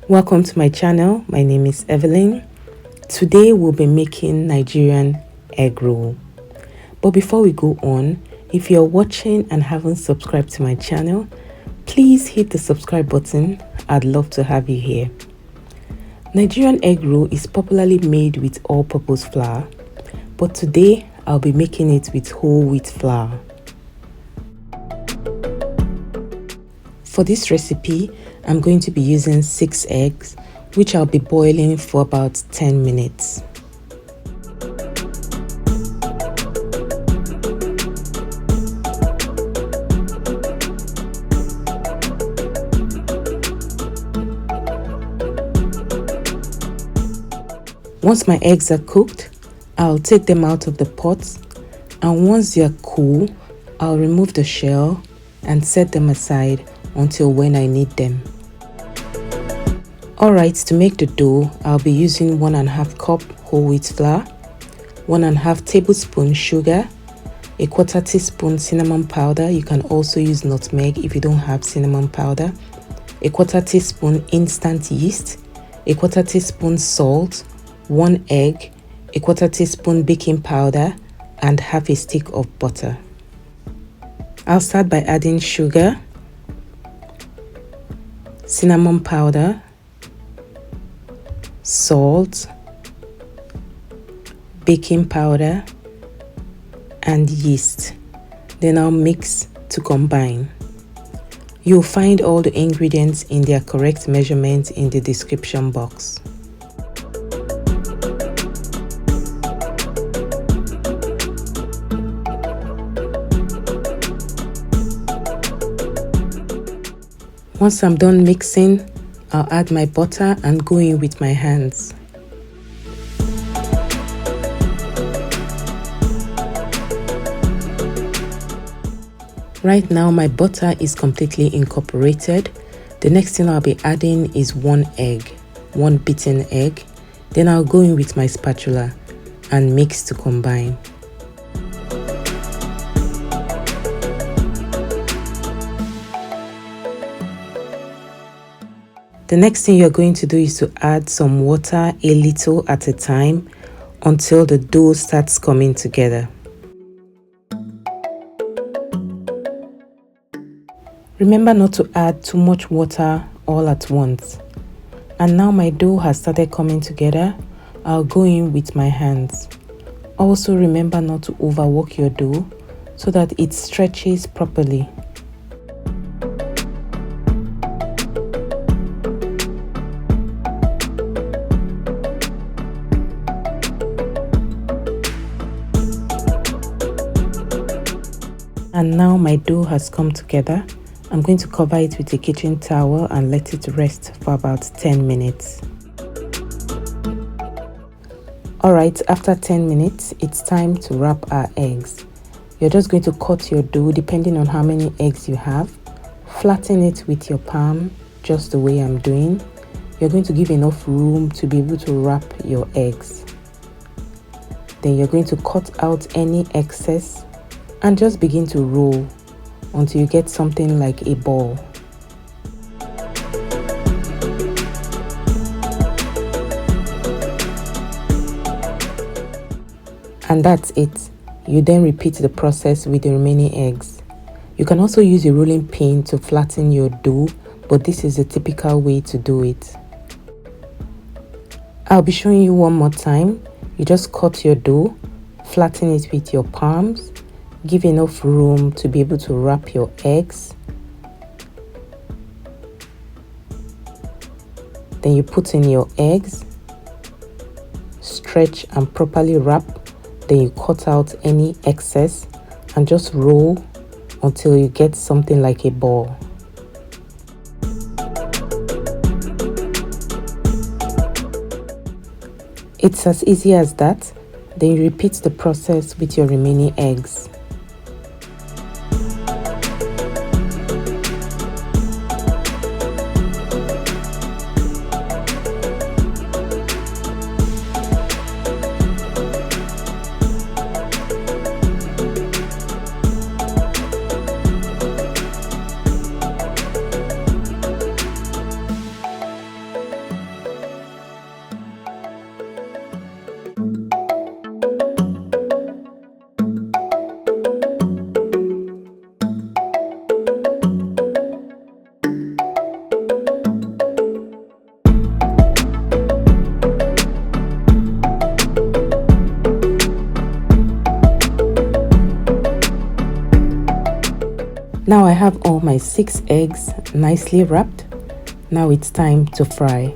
Welcome to my channel. My name is Evelyn. Today we'll be making Nigerian egg roll. But before we go on, if you're watching and haven't subscribed to my channel, please hit the subscribe button. I'd love to have you here. Nigerian egg roll is popularly made with all-purpose flour, but today I'll be making it with whole wheat flour. For this recipe, I'm going to be using 6 eggs, which I'll be boiling for about 10 minutes. Once my eggs are cooked, I'll take them out of the pot, and once they are cool, I'll remove the shell and set them aside until when I need them. Alright, to make the dough, I'll be using 1.5 cup whole wheat flour, 1.5 tablespoon sugar, 1/4 teaspoon cinnamon powder. You can also use nutmeg if you don't have cinnamon powder, 1/4 teaspoon instant yeast, 1/4 teaspoon salt, 1 egg, 1/4 teaspoon baking powder, and half a stick of butter. I'll start by adding sugar, cinnamon powder, salt, baking powder, and yeast. Then I'll mix to combine. You'll find all the ingredients in their correct measurement in the description box. Once I'm done mixing, I'll add my butter and go in with my hands. Right now my butter is completely incorporated. The next thing I'll be adding is 1 egg, 1 beaten egg. Then I'll go in with my spatula and mix to combine. The next thing you're going to do is to add some water a little at a time until the dough starts coming together. Remember not to add too much water all at once. And now my dough has started coming together. I'll go in with my hands. Also remember not to overwork your dough so that it stretches properly. And now my dough has come together. I'm going to cover it with a kitchen towel and let it rest for about 10 minutes. Alright, after 10 minutes, it's time to wrap our eggs. You're just going to cut your dough depending on how many eggs you have. Flatten it with your palm, just the way I'm doing. You're going to give enough room to be able to wrap your eggs. Then you're going to cut out any excess and just begin to roll until you get something like a ball. And that's it. You then repeat the process with the remaining eggs. You can also use a rolling pin to flatten your dough, but this is the typical way to do it. I'll be showing you one more time. You just cut your dough, flatten it with your palms, give enough room to be able to wrap your eggs. Then you put in your eggs, stretch and properly wrap. Then you cut out any excess and just roll until you get something like a ball. It's as easy as that. Then you repeat the process with your remaining eggs. Now I have all my 6 eggs nicely wrapped. Now it's time to fry.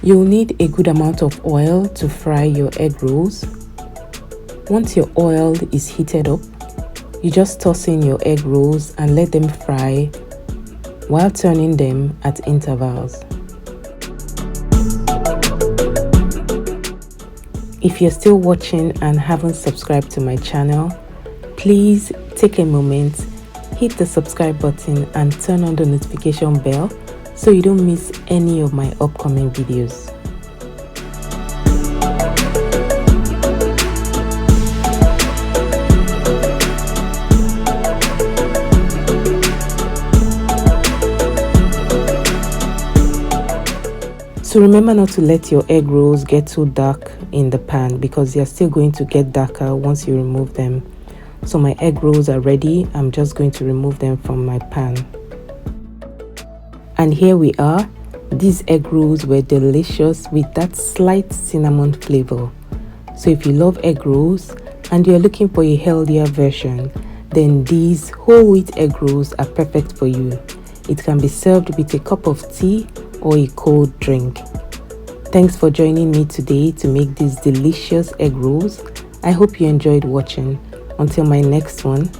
You'll need a good amount of oil to fry your egg rolls. Once your oil is heated up, you just toss in your egg rolls and let them fry while turning them at intervals. If you're still watching and haven't subscribed to my channel, please take a moment, hit the subscribe button and turn on the notification bell so you don't miss any of my upcoming videos. So remember not to let your egg rolls get too dark in the pan because they're still going to get darker once you remove them. So my egg rolls are ready. I'm just going to remove them from my pan. And here we are. These egg rolls were delicious with that slight cinnamon flavor. So if you love egg rolls and you're looking for a healthier version, then these whole wheat egg rolls are perfect for you. It can be served with a cup of tea or a cold drink. Thanks for joining me today to make these delicious egg rolls. I hope you enjoyed watching. Until my next one,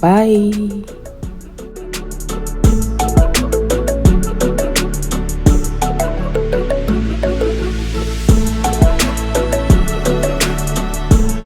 bye.